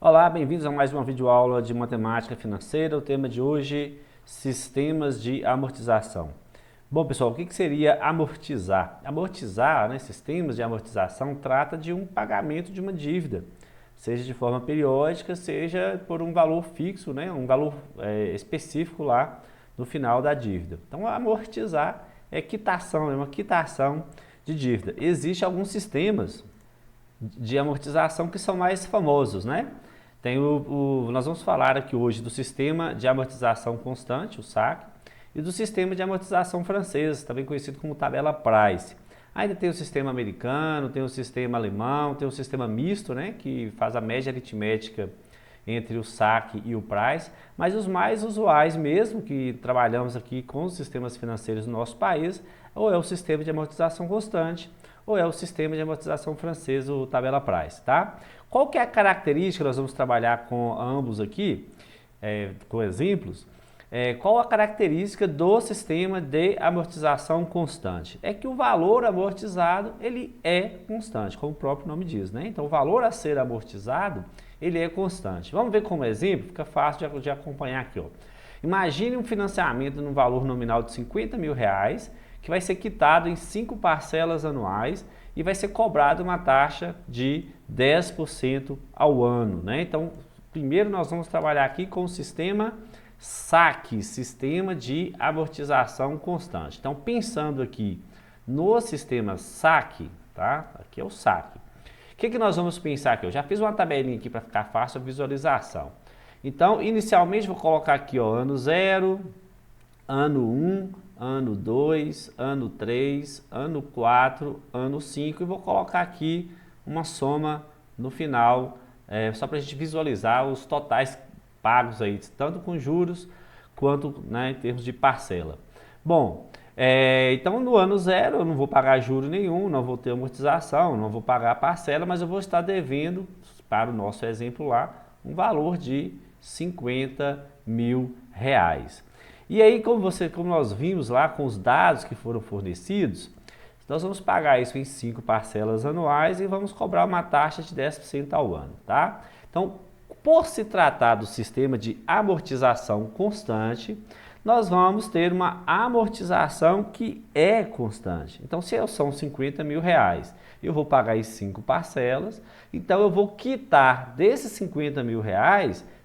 Olá, bem-vindos a mais uma videoaula de matemática financeira. O tema de hoje, sistemas de amortização. Bom, pessoal, o que seria amortizar? Amortizar, sistemas de amortização, trata de um pagamento de uma dívida, seja de forma periódica, seja por um valor fixo, um valor específico lá no final da dívida. Então, amortizar é quitação, é uma quitação de dívida. Existem alguns sistemas de amortização que são mais famosos, Tem nós vamos falar aqui hoje do sistema de amortização constante, o SAC, e do sistema de amortização francês, também conhecido como tabela Price. Ainda tem o sistema americano, tem o sistema alemão, tem o sistema misto, que faz a média aritmética entre o SAC e o Price, mas os mais usuais mesmo, que trabalhamos aqui com os sistemas financeiros no nosso país, ou é o sistema de amortização constante, ou é o sistema de amortização francês, o tabela Price, tá? Qual que é a característica, nós vamos trabalhar com ambos aqui, com exemplos, qual a característica do sistema de amortização constante? É que o valor amortizado, ele é constante, como o próprio nome diz, Então, o valor a ser amortizado, ele é constante. Vamos ver como exemplo, fica fácil de acompanhar aqui, ó. Imagine um financiamento no valor nominal de R$50 mil, que vai ser quitado em 5 parcelas anuais e vai ser cobrado uma taxa de 10% ao ano, Então, primeiro nós vamos trabalhar aqui com o sistema SAC, Sistema de Amortização Constante. Então, pensando aqui no sistema SAC, tá? Aqui é o SAC. O que nós vamos pensar aqui? Eu já fiz uma tabelinha aqui para ficar fácil a visualização. Então, inicialmente vou colocar aqui, ó, ano 0, ano 1, ano 2, ano 3, ano 4, ano 5 e vou colocar aqui uma soma no final, só para a gente visualizar os totais pagos aí, tanto com juros quanto em termos de parcela. Bom, então no ano 0 eu não vou pagar juro nenhum, não vou ter amortização, não vou pagar parcela, mas eu vou estar devendo, para o nosso exemplo lá, um valor de R$50 mil. E aí, como nós vimos lá com os dados que foram fornecidos, nós vamos pagar isso em 5 parcelas anuais e vamos cobrar uma taxa de 10% ao ano, tá? Então, por se tratar do sistema de amortização constante, nós vamos ter uma amortização que é constante. Então, se são R$50 mil, eu vou pagar em 5 parcelas, então eu vou quitar desses R$50 mil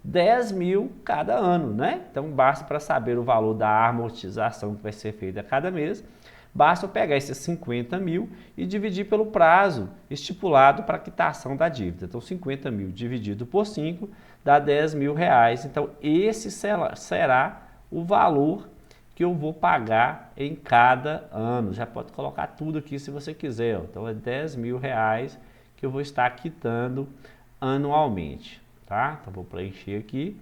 10 mil cada ano, Então, basta para saber o valor da amortização que vai ser feita a cada mês, basta eu pegar esses 50 mil e dividir pelo prazo estipulado para a quitação da dívida. Então, 50 mil dividido por 5 dá R$10 mil. Então, esse será o valor que eu vou pagar em cada ano. Já pode colocar tudo aqui se você quiser. Ó. Então, é R$10 mil que eu vou estar quitando anualmente. Tá? Então, vou preencher aqui,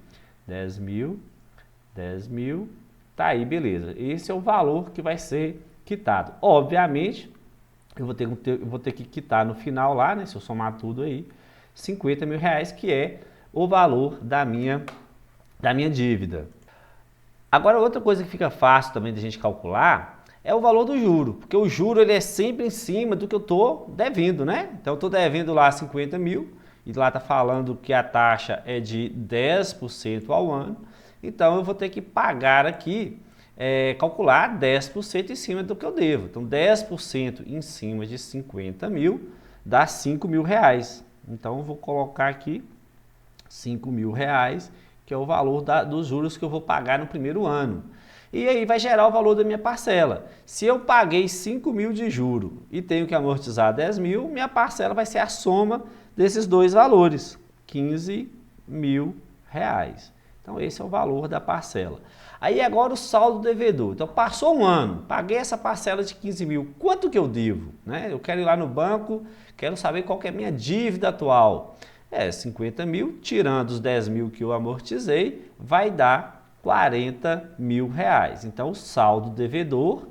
10 mil, tá aí, beleza. Esse é o valor que vai ser quitado. Obviamente, eu vou ter que quitar no final lá, se eu somar tudo aí, R$50 mil, que é o valor da minha dívida. Agora, outra coisa que fica fácil também de a gente calcular é o valor do juro, porque o juro ele é sempre em cima do que eu estou devendo, Então, eu estou devendo lá 50 mil, e lá está falando que a taxa é de 10% ao ano, então eu vou ter que pagar aqui, calcular 10% em cima do que eu devo. Então 10% em cima de 50 mil dá R$5 mil. Então eu vou colocar aqui R$5 mil, que é o valor dos juros que eu vou pagar no primeiro ano. E aí vai gerar o valor da minha parcela. Se eu paguei 5 mil de juro e tenho que amortizar 10 mil, minha parcela vai ser a soma desses dois valores, R$15 mil. Então esse é o valor da parcela. Aí agora o saldo devedor. Então passou um ano, paguei essa parcela de 15 mil, quanto que eu devo? Eu quero ir lá no banco, quero saber qual que é a minha dívida atual. 50 mil, tirando os 10 mil que eu amortizei, vai dar R$40 mil. Então, o saldo devedor,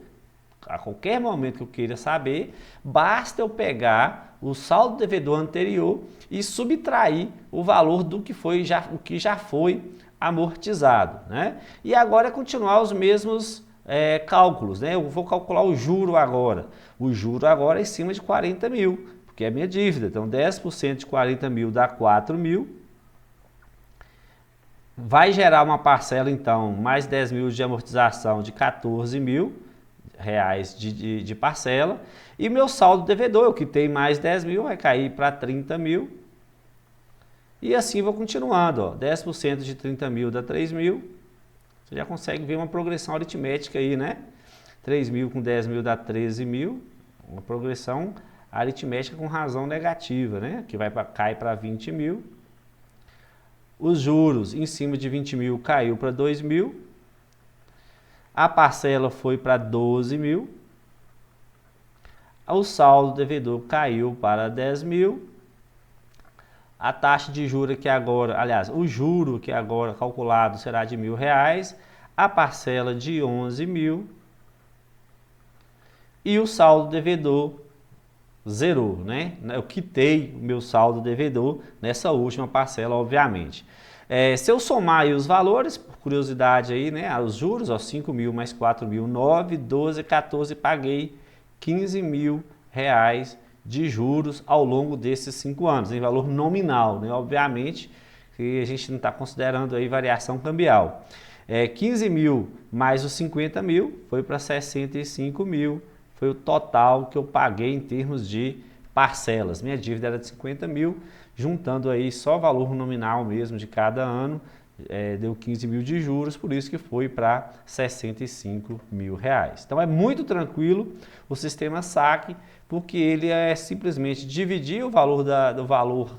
a qualquer momento que eu queira saber, basta eu pegar o saldo devedor anterior e subtrair o valor do que já foi amortizado, E agora é continuar os mesmos cálculos, Eu vou calcular o juro agora. O juro agora é em cima de 40 mil, porque é minha dívida. Então, 10% de 40 mil dá 4 mil. vai gerar uma parcela, então, mais 10 mil de amortização de 14 mil reais de parcela. E meu saldo devedor, eu quitei mais 10 mil, vai cair para 30 mil. E assim vou continuando, ó, 10% de 30 mil dá 3 mil. Você já consegue ver uma progressão aritmética aí, né? 3 mil com 10 mil dá 13 mil. Uma progressão aritmética com razão negativa, né? Que cai para 20 mil. Os juros em cima de 20 mil caiu para 2 mil. A parcela foi para 12 mil. O saldo devedor caiu para 10 mil. A taxa de juros que agora, aliás, o juro que agora calculado será de R$1.000. A parcela de 11 mil. E o saldo devedor zerou, né? Eu quitei o meu saldo devedor nessa última parcela, obviamente. Se eu somar aí os valores, por curiosidade aí, né? Os juros, ó, 5 mil mais 4 mil, 9, 12, 14, paguei 15 mil reais de juros ao longo desses 5 anos, em valor nominal, né? Obviamente que a gente não está considerando aí variação cambial. 15 mil mais os 50 mil foi para 65 mil. Foi o total que eu paguei em termos de parcelas. Minha dívida era de 50 mil, juntando aí só valor nominal mesmo de cada ano, deu 15 mil de juros, por isso que foi para 65 mil reais. Então é muito tranquilo o sistema saque, porque ele é simplesmente dividir o valor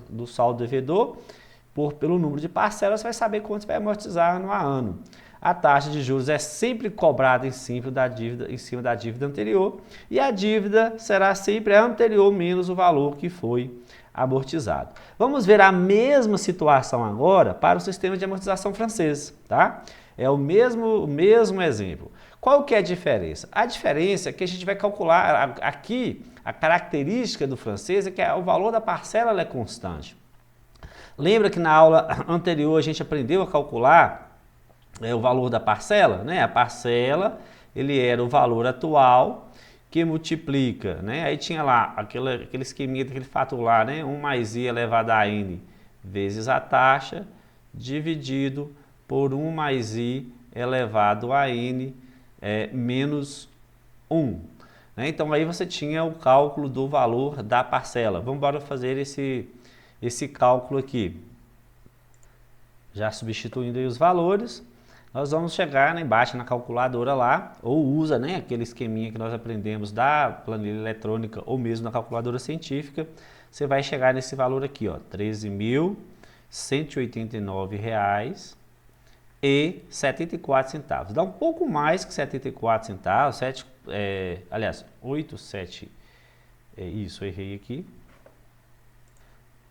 do saldo devedor pelo número de parcelas, você vai saber quanto você vai amortizar no ano. A taxa de juros é sempre cobrada em cima da dívida anterior e a dívida será sempre a anterior menos o valor que foi amortizado. Vamos ver a mesma situação agora para o sistema de amortização francês, tá? É o mesmo exemplo. Qual que é a diferença? A diferença é que a gente vai calcular aqui, a característica do francês é que o valor da parcela é constante. Lembra que na aula anterior a gente aprendeu a calcular o valor da parcela, né? A parcela, ele era o valor atual que multiplica, né? Aí tinha lá aquele esqueminha daquele fator lá, né? 1 mais i elevado a n vezes a taxa, dividido por 1 mais i elevado a n menos 1. Né? Então aí você tinha o cálculo do valor da parcela. Vamos embora fazer esse cálculo aqui. Já substituindo aí os valores, nós vamos chegar, né, embaixo na calculadora lá, ou usa, né, aquele esqueminha que nós aprendemos da planilha eletrônica ou mesmo na calculadora científica, você vai chegar nesse valor aqui, ó, R$13.189,74. Dá um pouco mais que 74 centavos, aliás, 87, isso, eu errei aqui.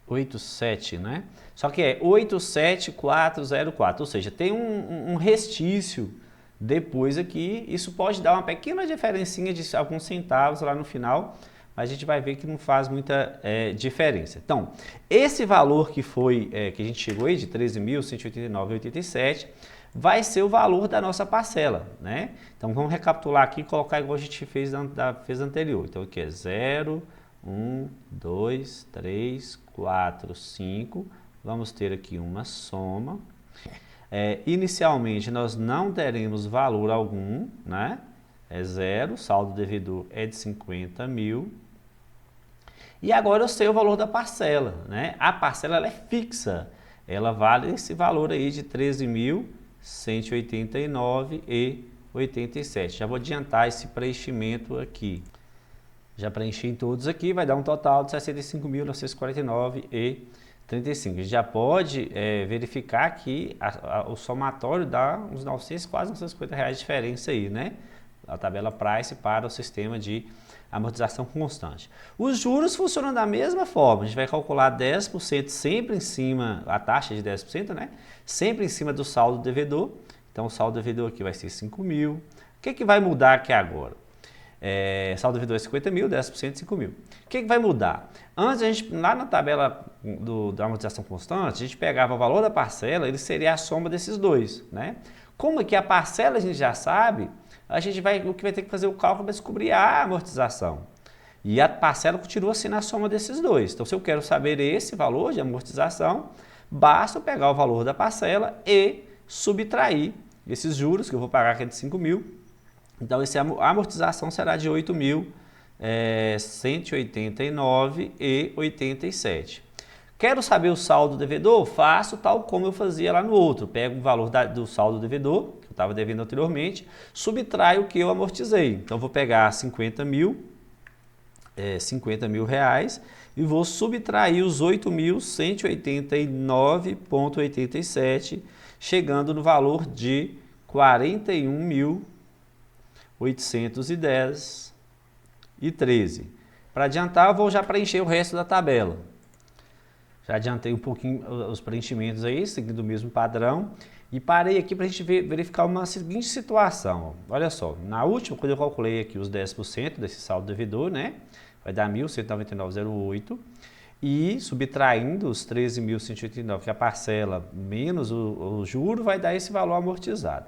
87, né? Só que é 87404, ou seja, tem um restício depois aqui. Isso pode dar uma pequena diferencinha de alguns centavos lá no final, mas a gente vai ver que não faz muita diferença. Então, esse valor que foi que a gente chegou aí de 13.189,87 vai ser o valor da nossa parcela, né? Então, vamos recapitular aqui e colocar igual a gente fez anterior. Então, aqui é 0, 1, 2, 3, 4, 5. Vamos ter aqui uma soma. Inicialmente, nós não teremos valor algum, né? É zero, saldo devedor é de 50 mil. E agora eu sei o valor da parcela, né? A parcela ela é fixa. Ela vale esse valor aí de 13.189,87. Já vou adiantar esse preenchimento aqui. Já preenchi em todos aqui, vai dar um total de 65.949,35. A gente já pode verificar que o somatório dá uns 900, quase 950 reais de diferença aí, né? A tabela Price para o sistema de amortização constante. Os juros funcionam da mesma forma, a gente vai calcular 10% sempre em cima, a taxa de 10%, né? Sempre em cima do saldo devedor. Então o saldo devedor aqui vai ser 5 mil. O que vai mudar aqui agora? Saldo devedor é 50 mil, 10% 5 mil. O que vai mudar? Antes, a gente, lá na tabela da amortização constante, a gente pegava o valor da parcela, ele seria a soma desses dois, né? Como aqui a parcela a gente já sabe, o que vai ter que fazer o cálculo para descobrir a amortização. E a parcela continua sendo a soma desses dois. Então, se eu quero saber esse valor de amortização, basta eu pegar o valor da parcela e subtrair esses juros, que eu vou pagar aqui de 5 mil. Então, a amortização será de 8.189,87. Quero saber o saldo devedor? Faço tal como eu fazia lá no outro. Pego o valor do saldo devedor, que eu estava devendo anteriormente, subtraio o que eu amortizei. Então, vou pegar 50 mil reais e vou subtrair os 8.189,87, chegando no valor de 41.810,13. Para adiantar, eu vou já preencher o resto da tabela. Já adiantei um pouquinho os preenchimentos aí, seguindo o mesmo padrão. E parei aqui para a gente verificar uma seguinte situação. Olha só, na última, quando eu calculei aqui os 10% desse saldo devedor, né? Vai dar 1.199,08. E subtraindo os 13.189, que é a parcela menos o juro, vai dar esse valor amortizado.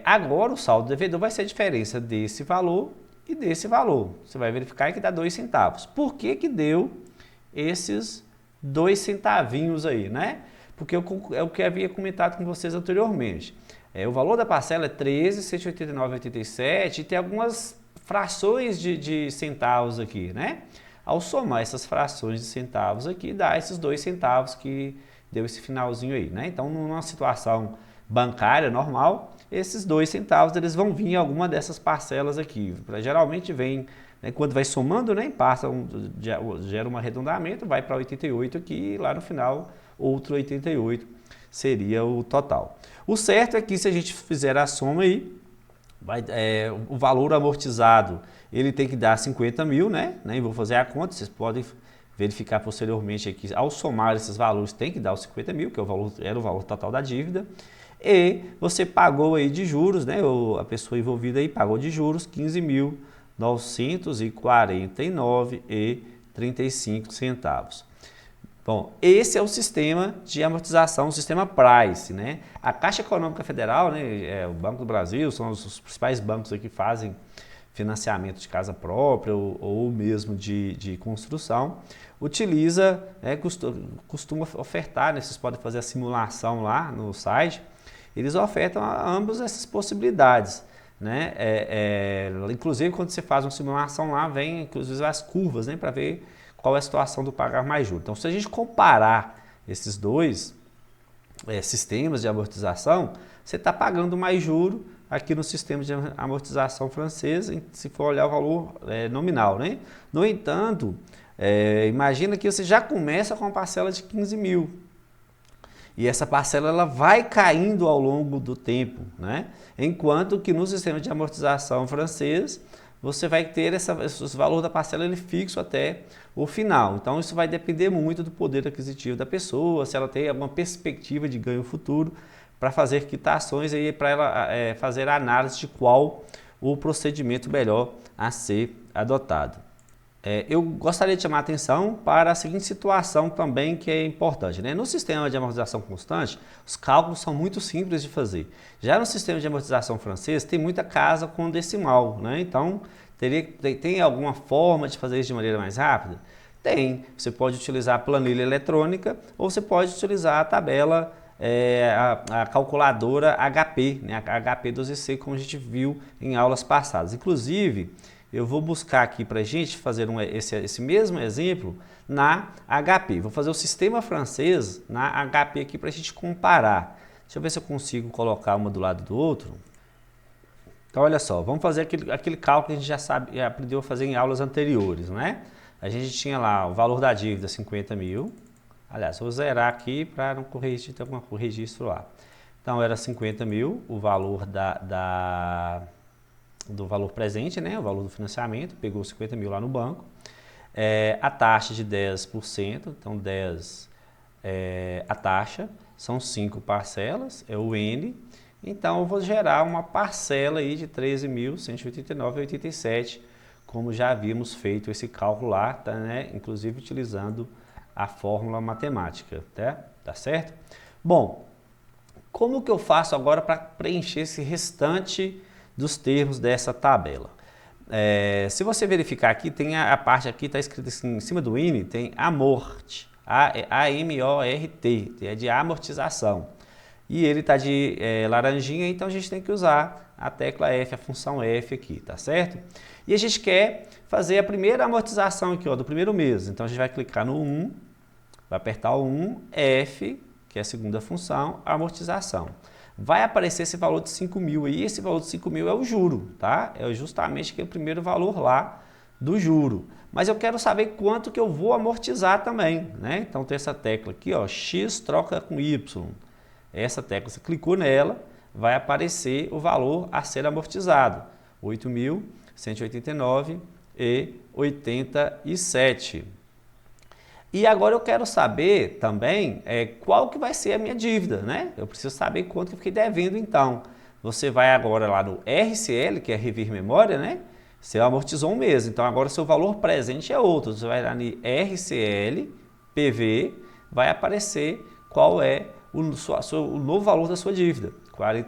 Agora o saldo devedor vai ser a diferença desse valor e desse valor. Você vai verificar que dá 2 centavos. Por que que deu esses 2 centavinhos aí, né? Porque é o que eu havia comentado com vocês anteriormente. O valor da parcela é 13.189,87 e tem algumas frações de centavos aqui, né? Ao somar essas frações de centavos aqui, dá esses 2 centavos que deu esse finalzinho aí, né? Então, numa situação bancária normal, esses 2 centavos eles vão vir em alguma dessas parcelas aqui. Geralmente vem, né, quando vai somando, né, gera um arredondamento, vai para 88 aqui e lá no final outro 88 seria o total. O certo é que se a gente fizer a soma aí, o valor amortizado ele tem que dar 50 mil, né? Eu vou fazer a conta, vocês podem verificar posteriormente aqui, ao somar esses valores tem que dar os 50 mil, que era o valor total da dívida, e você pagou aí de juros, né? A pessoa envolvida aí pagou de juros 15.949,35 centavos. Bom, esse é o sistema de amortização, o sistema Price, né? A Caixa Econômica Federal, né, o Banco do Brasil, são os principais bancos aqui que fazem financiamento de casa própria ou mesmo de construção, utiliza, costuma ofertar, né, vocês podem fazer a simulação lá no site, eles ofertam ambas essas possibilidades, né? Inclusive, quando você faz uma simulação lá, vem inclusive as curvas, né, para ver qual é a situação do pagar mais juros. Então, se a gente comparar esses dois sistemas de amortização, você está pagando mais juro aqui no sistema de amortização francês, se for olhar o valor nominal, né? No entanto, imagina que você já começa com uma parcela de 15 mil. E essa parcela ela vai caindo ao longo do tempo, né? Enquanto que no sistema de amortização francês, você vai ter esse valor da parcela ele fixo até o final. Então, isso vai depender muito do poder aquisitivo da pessoa, se ela tem alguma perspectiva de ganho futuro, para fazer quitações e para ela fazer a análise de qual o procedimento melhor a ser adotado. Eu gostaria de chamar a atenção para a seguinte situação também que é importante, né? No sistema de amortização constante, os cálculos são muito simples de fazer. Já no sistema de amortização francês, tem muita casa com decimal, né? Então, tem alguma forma de fazer isso de maneira mais rápida? Tem. Você pode utilizar a planilha eletrônica ou você pode utilizar a tabela, a calculadora HP, né? A HP12C, como a gente viu em aulas passadas. Inclusive, eu vou buscar aqui para a gente fazer esse mesmo exemplo na HP. Vou fazer o sistema francês na HP aqui para a gente comparar. Deixa eu ver se eu consigo colocar uma do lado do outro. Então, olha só, vamos fazer aquele cálculo que a gente já aprendeu a fazer em aulas anteriores, né? A gente tinha lá o valor da dívida, 50 mil. Aliás, vou zerar aqui para não corrigir, ter algum registro lá. Então, era 50 mil o valor do valor presente, né, o valor do financiamento, pegou 50 mil lá no banco, a taxa de 10%, então 10 a taxa, são 5 parcelas, é o N, então eu vou gerar uma parcela aí de 13.189,87, como já havíamos feito esse cálculo lá, tá, né, inclusive utilizando a fórmula matemática, tá certo? Bom, como que eu faço agora para preencher esse restante dos termos dessa tabela? Se você verificar aqui, tem a parte aqui, está escrito assim, em cima do INE, tem amorte. A-M-O-R-T, é de amortização. E ele está de laranjinha, então a gente tem que usar a tecla F, a função F aqui, tá certo? E a gente quer fazer a primeira amortização aqui, ó, do primeiro mês. Então a gente vai clicar no 1, vai apertar o 1, F, que é a segunda função, amortização. Vai aparecer esse valor de 5.000 aí, esse valor de 5.000 é o juro, tá? É justamente aquele primeiro valor lá do juro. Mas eu quero saber quanto que eu vou amortizar também, né? Então tem essa tecla aqui, ó, X troca com Y. Essa tecla, você clicou nela, vai aparecer o valor a ser amortizado, R$ 8.189,87. E agora eu quero saber também qual que vai ser a minha dívida, né? Eu preciso saber quanto que eu fiquei devendo então. Você vai agora lá no RCL, que é Revir Memória, né? Você amortizou um mês, então agora seu valor presente é outro. Você vai lá no RCL, PV, vai aparecer qual é o novo valor da sua dívida, R$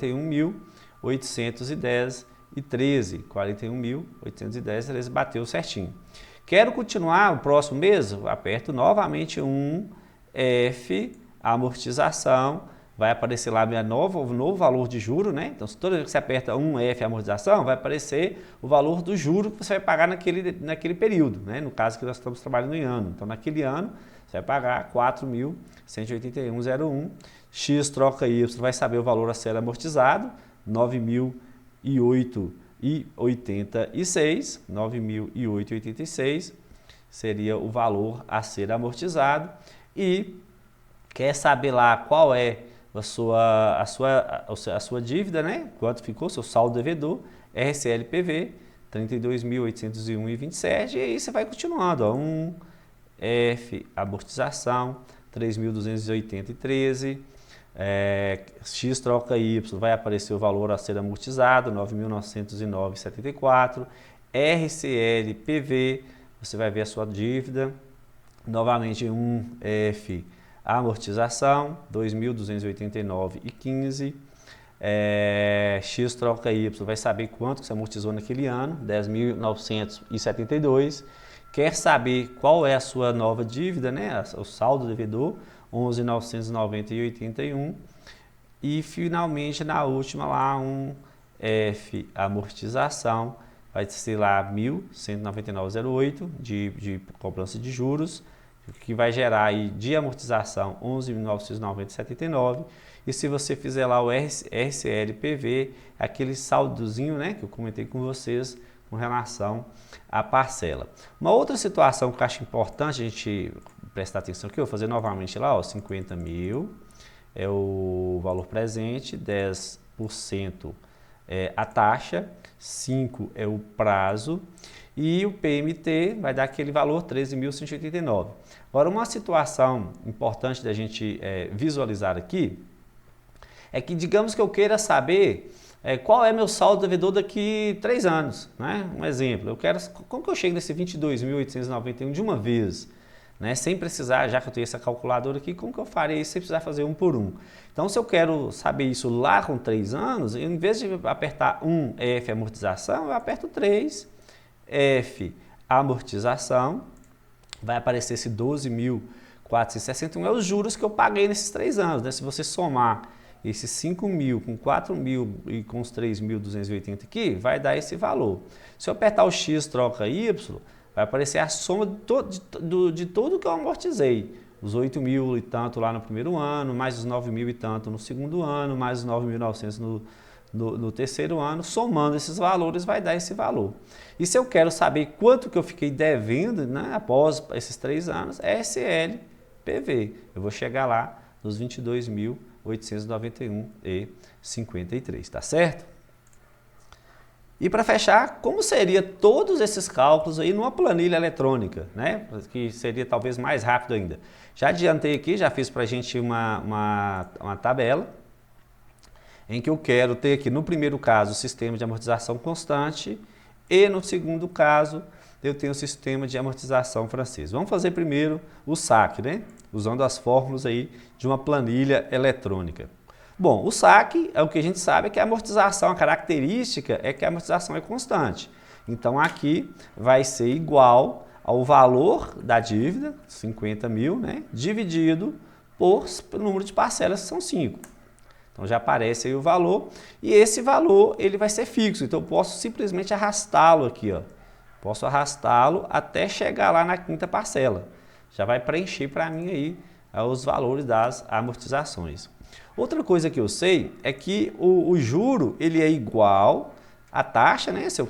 41.810,13, 41.810,13, bateu certinho. Quero continuar o próximo mês? Aperto novamente um F, amortização, vai aparecer lá o novo valor de juro, né? Então, toda vez que você aperta um F, amortização, vai aparecer o valor do juro que você vai pagar naquele período, né? No caso que nós estamos trabalhando em ano. Então, naquele ano, você vai pagar 4.181,01. X troca Y, vai saber o valor a ser amortizado, 9.008,86. 9.008,86 seria o valor a ser amortizado. E quer saber lá qual é a sua dívida, né? Quanto ficou, seu saldo devedor, RCLPV, 32.801,27, e aí você vai continuando, ó, 1, F, amortização, 3.280,13, X troca Y, vai aparecer o valor a ser amortizado, 9.909,74, RCLPV, você vai ver a sua dívida, novamente 1, F, amortização, 2.289,15, X troca Y, vai saber quanto que você amortizou naquele ano, 10.972. Quer saber qual é a sua nova dívida, né? O saldo devedor, 11.990,81. E finalmente na última lá, um F, amortização, vai ser lá 1.199,08 de cobrança de juros, que vai gerar aí de amortização 11.990,79. E se você fizer lá o RCLPV, aquele saldozinho, né, que eu comentei com vocês com relação à parcela. Uma outra situação que eu acho importante a gente prestar atenção aqui, eu vou fazer novamente lá, ó, 50.000 é o valor presente, 10% é a taxa, 5 é o prazo, e o PMT vai dar aquele valor 13.189. Agora, uma situação importante da gente visualizar aqui é que, digamos que eu queira saber qual é meu saldo devedor daqui 3 anos, né? Um exemplo, eu quero, como que eu chego nesse 22.891 de uma vez, né? Sem precisar, já que eu tenho essa calculadora aqui, como que eu farei isso sem precisar fazer um por um? Então, se eu quero saber isso lá com 3 anos, em vez de apertar 1 F amortização, eu aperto 3 F amortização, vai aparecer esse 12.461, é os juros que eu paguei nesses 3 anos, né? Se você somar esses 5.000 com 4.000 e com os 3.280 aqui, vai dar esse valor. Se eu apertar o X troca Y, vai aparecer a soma de tudo que eu amortizei. Os 8.000 e tanto lá no primeiro ano, mais os 9.000 e tanto no segundo ano, mais os 9.900 no terceiro ano, somando esses valores vai dar esse valor. E se eu quero saber quanto que eu fiquei devendo, né, após esses 3 anos, é SLPV. Eu vou chegar lá nos 22.891,53, tá certo? E para fechar, como seria todos esses cálculos aí numa planilha eletrônica, né? Que seria talvez mais rápido ainda. Já adiantei aqui, já fiz para a gente uma tabela em que eu quero ter aqui no primeiro caso o sistema de amortização constante e no segundo caso eu tenho o sistema de amortização francês. Vamos fazer primeiro o saque, né? Usando as fórmulas aí de uma planilha eletrônica. Bom, o saque é o que a gente sabe que a amortização, a característica é que a amortização é constante. Então aqui vai ser igual ao valor da dívida, 50 mil, né, dividido pelo número de parcelas, que são 5. Então já aparece aí o valor, e esse valor ele vai ser fixo, então eu posso simplesmente arrastá-lo aqui, ó. Posso arrastá-lo até chegar lá na quinta parcela. Já vai preencher para mim aí os valores das amortizações. Outra coisa que eu sei é que o juro ele é igual à taxa, né? Se eu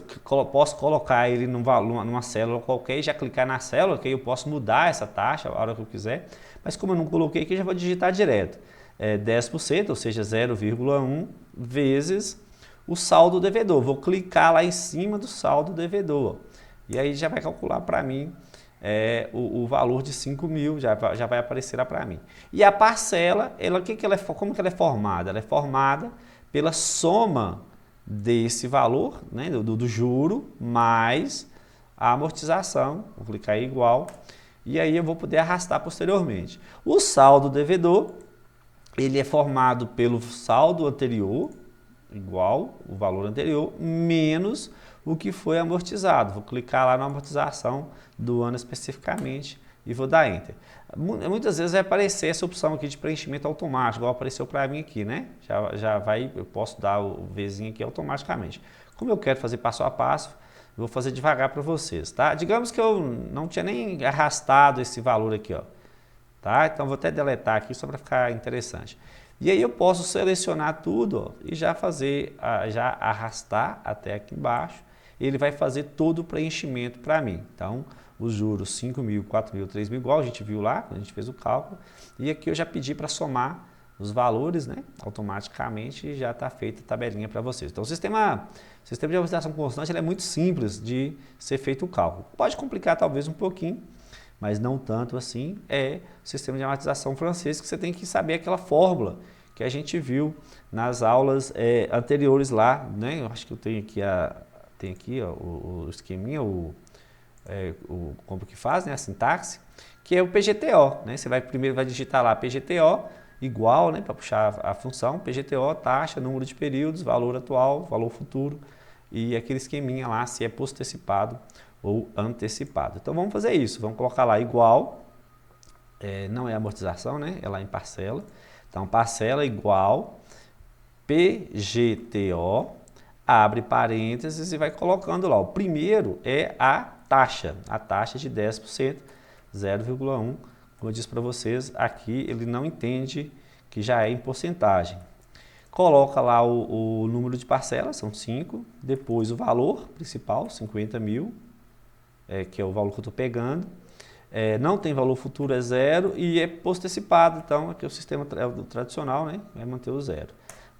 posso colocar ele numa célula qualquer e já clicar na célula, que aí eu posso mudar essa taxa a hora que eu quiser, mas como eu não coloquei aqui, já vou digitar direto. 10%, ou seja, 0,1 vezes o saldo devedor. Vou clicar lá em cima do saldo devedor. E aí já vai calcular para mim o valor de 5 mil, já vai aparecer lá para mim. E a parcela, como que ela é formada? Ela é formada pela soma desse valor, né, do juro, mais a amortização. Vou clicar em igual, e aí eu vou poder arrastar posteriormente. O saldo devedor, ele é formado pelo saldo anterior, igual o valor anterior, menos o que foi amortizado. Vou clicar lá na amortização do ano especificamente e vou dar Enter. Muitas vezes vai aparecer essa opção aqui de preenchimento automático, igual apareceu para mim aqui, né? Eu posso dar o Vzinho aqui automaticamente. Como eu quero fazer passo a passo, eu vou fazer devagar para vocês, tá? Digamos que eu não tinha nem arrastado esse valor aqui, ó. Tá? Então vou até deletar aqui só para ficar interessante. E aí eu posso selecionar tudo, ó, e já arrastar até aqui embaixo. Ele vai fazer todo o preenchimento para mim. Então, os juros 5 mil, 4 mil, 3 mil, igual a gente viu lá, quando a gente fez o cálculo. E aqui eu já pedi para somar os valores, né? Automaticamente já está feita a tabelinha para vocês. Então, o sistema de amortização constante ele é muito simples de ser feito o cálculo. Pode complicar talvez um pouquinho, mas não tanto assim, é o sistema de amortização francês, que você tem que saber aquela fórmula que a gente viu nas aulas anteriores lá, né? Eu acho que eu tenho aqui ó, o esqueminha, como que faz, né? A sintaxe, que é o PGTO, né? Você primeiro vai digitar lá PGTO, igual, né? Para puxar a função, PGTO, taxa, número de períodos, valor atual, valor futuro, e aquele esqueminha lá, se é postecipado ou antecipado. Então vamos fazer isso, vamos colocar lá igual, não é amortização, né? É lá em parcela. Então parcela igual PGTO, abre parênteses e vai colocando lá. O primeiro é a taxa de 10%, 0,1. Como eu disse para vocês, aqui ele não entende que já é em porcentagem. Coloca lá o número de parcelas, são 5, depois o valor principal, 50 mil, que é o valor que eu estou pegando. Não tem valor futuro, é 0 e é postecipado, então aqui o sistema tradicional, né, vai manter o 0.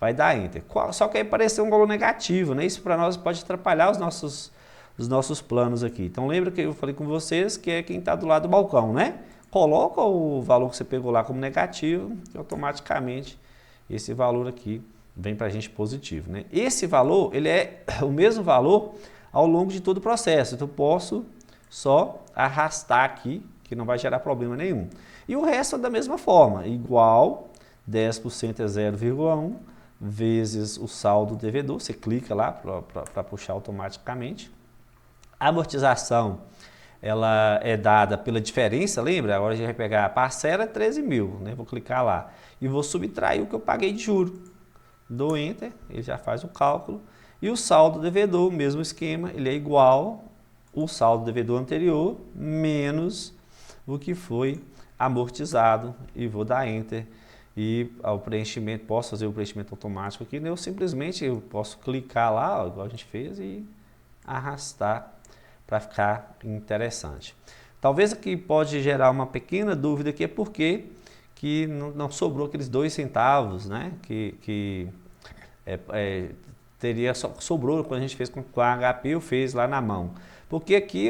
Vai dar Enter. Só que aí apareceu um valor negativo, né? Isso para nós pode atrapalhar os nossos planos aqui. Então lembra que eu falei com vocês que é quem está do lado do balcão, né? Coloca o valor que você pegou lá como negativo e automaticamente esse valor aqui vem para a gente positivo, né? Esse valor, ele é o mesmo valor ao longo de todo o processo. Então eu posso só arrastar aqui, que não vai gerar problema nenhum. E o resto é da mesma forma, igual 10% é 0,1 vezes o saldo devedor, você clica lá para puxar automaticamente. A amortização, ela é dada pela diferença, lembra? Agora a gente vai pegar a parcela 13 mil, né? Vou clicar lá e vou subtrair o que eu paguei de juro. Dou Enter, ele já faz o cálculo. E o saldo devedor, mesmo esquema, ele é igual o saldo devedor anterior menos o que foi amortizado. E vou dar Enter. E ao preenchimento, posso fazer o preenchimento automático aqui, né? Eu posso clicar lá, ó, igual a gente fez, e arrastar para ficar interessante. Talvez aqui pode gerar uma pequena dúvida aqui, é porque que não sobrou aqueles 2 centavos, né? Sobrou quando a gente fez com a HP, eu fez lá na mão. Porque aqui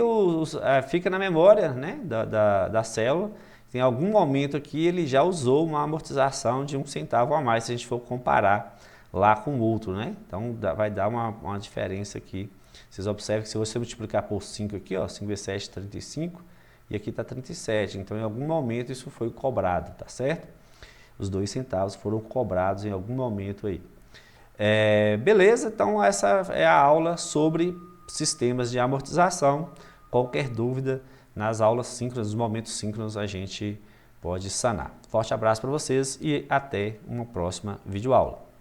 fica na memória, né, da célula. Em algum momento aqui ele já usou uma amortização de 1 centavo a mais, se a gente for comparar lá com o outro, né? Então vai dar uma diferença aqui. Vocês observam que se você multiplicar por 5 aqui, ó, 5 vezes 7, 35, e aqui está 37. Então em algum momento isso foi cobrado, tá certo? Os 2 centavos foram cobrados em algum momento aí. Beleza, então essa é a aula sobre sistemas de amortização. Qualquer dúvida, nas aulas síncronas, nos momentos síncronos, a gente pode sanar. Forte abraço para vocês e até uma próxima videoaula.